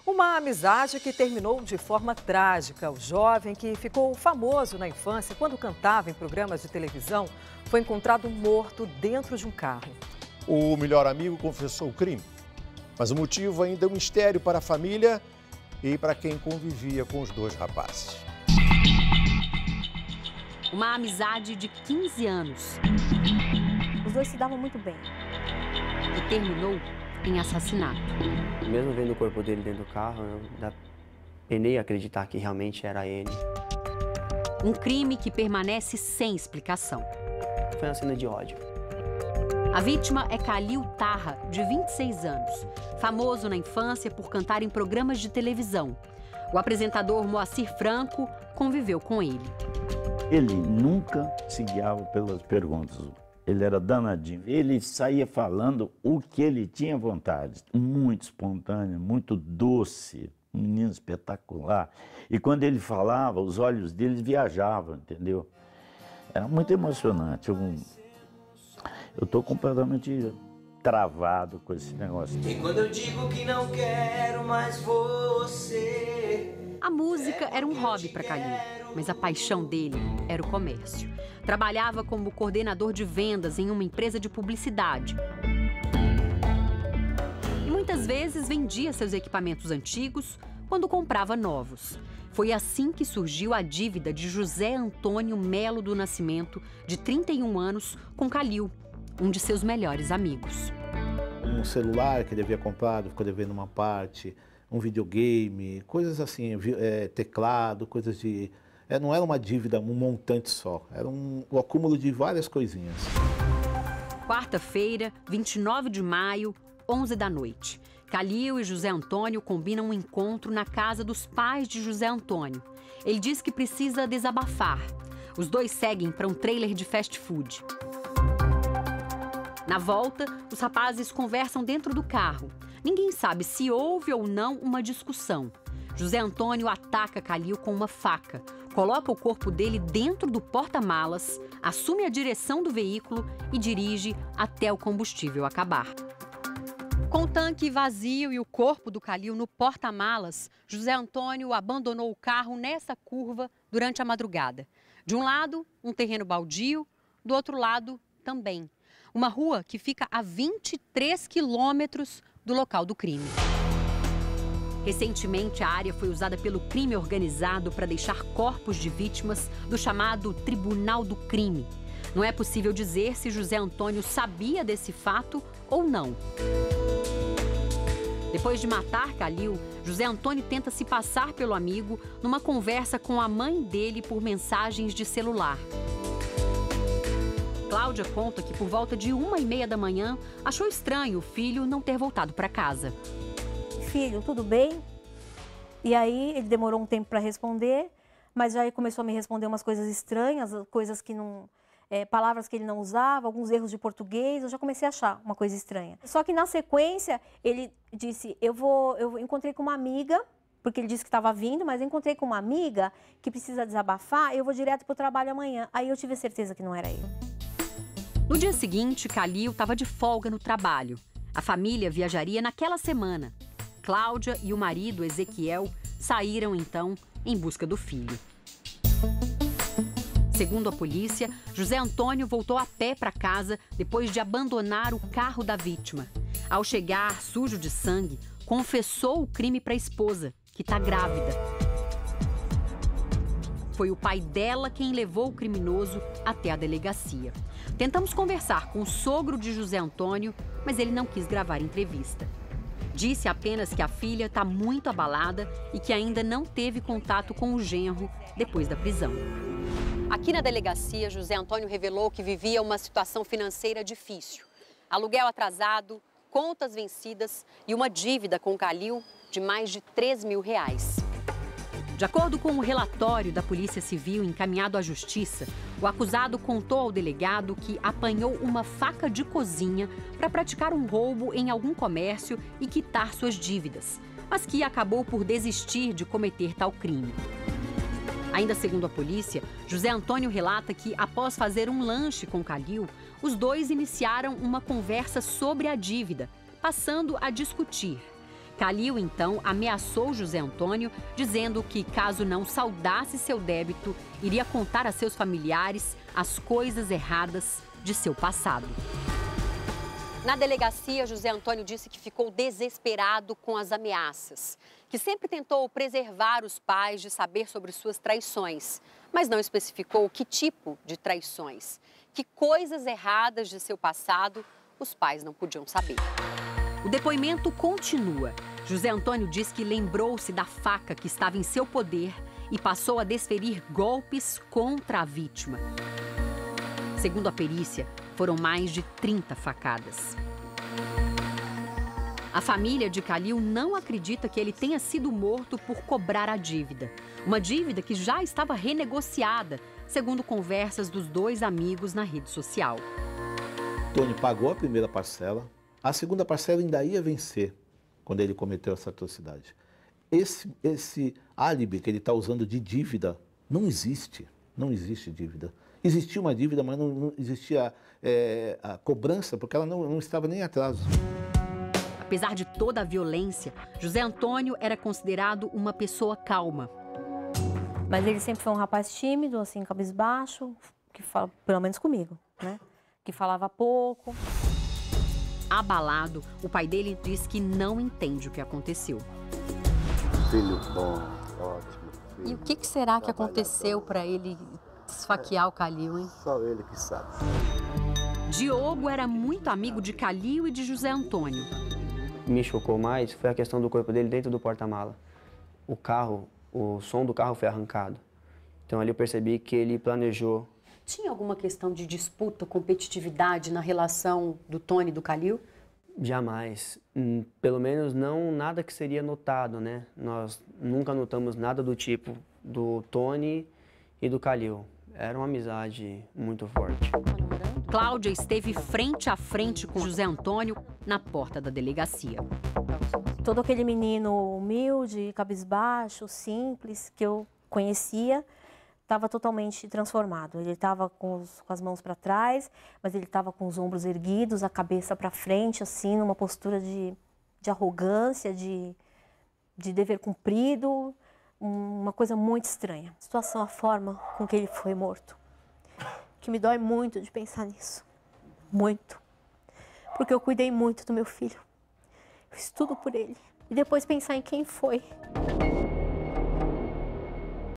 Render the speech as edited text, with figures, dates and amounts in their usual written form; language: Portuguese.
Uma amizade que terminou de forma trágica. O jovem, que ficou famoso na infância quando cantava em programas de televisão, foi encontrado morto dentro de um carro. O melhor amigo confessou o crime, mas o motivo ainda é um mistério para a família e para quem convivia com os dois rapazes. Uma amizade de 15 anos. Os dois se davam muito bem. Que terminou em assassinato. Mesmo vendo o corpo dele dentro do carro, eu penei acreditar que realmente era ele. Um crime que permanece sem explicação. Foi uma cena de ódio. A vítima é Khalil Tarra, de 26 anos, famoso na infância por cantar em programas de televisão. O apresentador Moacir Franco conviveu com ele. Ele nunca se guiava pelas perguntas. Ele era danadinho. Ele saía falando o que ele tinha vontade. Muito espontâneo, muito doce, um menino espetacular. E quando ele falava, os olhos dele viajavam, entendeu? Era muito emocionante. Eu estou completamente travado com esse negócio. E quando eu digo que não quero mais você... A música era um hobby para Khalil, mas a paixão dele era o comércio. Trabalhava como coordenador de vendas em uma empresa de publicidade. E muitas vezes vendia seus equipamentos antigos quando comprava novos. Foi assim que surgiu a dívida de José Antônio Melo do Nascimento, de 31 anos, com Khalil, um de seus melhores amigos. Um celular que ele havia comprado, ficou devendo uma parte, um videogame, coisas assim, teclado, coisas de... não era uma dívida, um montante só, era o acúmulo de várias coisinhas. Quarta-feira, 29 de maio, 11 da noite. Khalil e José Antônio combinam um encontro na casa dos pais de José Antônio. Ele diz que precisa desabafar. Os dois seguem para um trailer de fast food. Na volta, os rapazes conversam dentro do carro. Ninguém sabe se houve ou não uma discussão. José Antônio ataca Khalil com uma faca, coloca o corpo dele dentro do porta-malas, assume a direção do veículo e dirige até o combustível acabar. Com o tanque vazio e o corpo do Khalil no porta-malas, José Antônio abandonou o carro nessa curva durante a madrugada. De um lado, um terreno baldio, do outro lado, também. Uma rua que fica a 23 quilômetros do local do crime. Recentemente, a área foi usada pelo crime organizado para deixar corpos de vítimas do chamado Tribunal do Crime. Não é possível dizer se José Antônio sabia desse fato ou não. Depois de matar Khalil, José Antônio tenta se passar pelo amigo numa conversa com a mãe dele por mensagens de celular. Cláudia conta que por volta de 1h30 da manhã, achou estranho o filho não ter voltado para casa. Filho, tudo bem? E aí ele demorou um tempo para responder, mas já começou a me responder umas coisas estranhas, coisas que não... palavras que ele não usava, alguns erros de português, eu já comecei a achar uma coisa estranha. Só que na sequência, ele disse, eu encontrei com uma amiga, porque ele disse que estava vindo, mas eu encontrei com uma amiga que precisa desabafar, eu vou direto para o trabalho amanhã. Aí eu tive certeza que não era ele. No dia seguinte, Khalil estava de folga no trabalho. A família viajaria naquela semana. Cláudia e o marido, Ezequiel, saíram então em busca do filho. Segundo a polícia, José Antônio voltou a pé para casa depois de abandonar o carro da vítima. Ao chegar, sujo de sangue, confessou o crime para a esposa, que está grávida. Foi o pai dela quem levou o criminoso até a delegacia. Tentamos conversar com o sogro de José Antônio, mas ele não quis gravar entrevista. Disse apenas que a filha está muito abalada e que ainda não teve contato com o genro depois da prisão. Aqui na delegacia, José Antônio revelou que vivia uma situação financeira difícil. Aluguel atrasado, contas vencidas e uma dívida com Khalil de mais de R$3 mil. De acordo com o relatório da Polícia Civil encaminhado à Justiça, o acusado contou ao delegado que apanhou uma faca de cozinha para praticar um roubo em algum comércio e quitar suas dívidas, mas que acabou por desistir de cometer tal crime. Ainda segundo a polícia, José Antônio relata que, após fazer um lanche com Khalil, os dois iniciaram uma conversa sobre a dívida, passando a discutir. Calil, então, ameaçou José Antônio, dizendo que, caso não saldasse seu débito, iria contar a seus familiares as coisas erradas de seu passado. Na delegacia, José Antônio disse que ficou desesperado com as ameaças, que sempre tentou preservar os pais de saber sobre suas traições, mas não especificou que tipo de traições, que coisas erradas de seu passado os pais não podiam saber. O depoimento continua. José Antônio diz que lembrou-se da faca que estava em seu poder e passou a desferir golpes contra a vítima. Segundo a perícia, foram mais de 30 facadas. A família de Calil não acredita que ele tenha sido morto por cobrar a dívida. Uma dívida que já estava renegociada, segundo conversas dos dois amigos na rede social. Tony pagou a primeira parcela, a segunda parcela ainda ia vencer quando ele cometeu essa atrocidade. Esse álibi que ele está usando de dívida não existe. Não existe dívida. Existia uma dívida, mas não existia a cobrança, porque ela não estava nem em atraso. Apesar de toda a violência, José Antônio era considerado uma pessoa calma. Mas ele sempre foi um rapaz tímido, assim, cabisbaixo, que fala, pelo menos comigo, né? Que falava pouco. Abalado, o pai dele diz que não entende o que aconteceu. Filho bom, ótimo. Filho. E o que será que aconteceu para ele esfaquear o Calil, hein? Só ele que sabe. Diogo era muito amigo de Calil e de José Antônio. Me chocou mais foi a questão do corpo dele dentro do porta-mala. O som do carro foi arrancado. Então ali eu percebi que ele planejou. Tinha alguma questão de disputa, competitividade na relação do Tony e do Calil? Jamais. Pelo menos não nada que seria notado, né? Nós nunca notamos nada do tipo do Tony e do Calil. Era uma amizade muito forte. Cláudia esteve frente a frente com José Antônio na porta da delegacia. Todo aquele menino humilde, cabisbaixo, simples, que eu conhecia, estava totalmente transformado. Ele estava com as mãos para trás, mas ele estava com os ombros erguidos, a cabeça para frente, assim, numa postura de arrogância, de dever cumprido, uma coisa muito estranha. A situação, a forma com que ele foi morto, que me dói muito de pensar nisso, muito, porque eu cuidei muito do meu filho, fiz tudo por ele, e depois pensar em quem foi.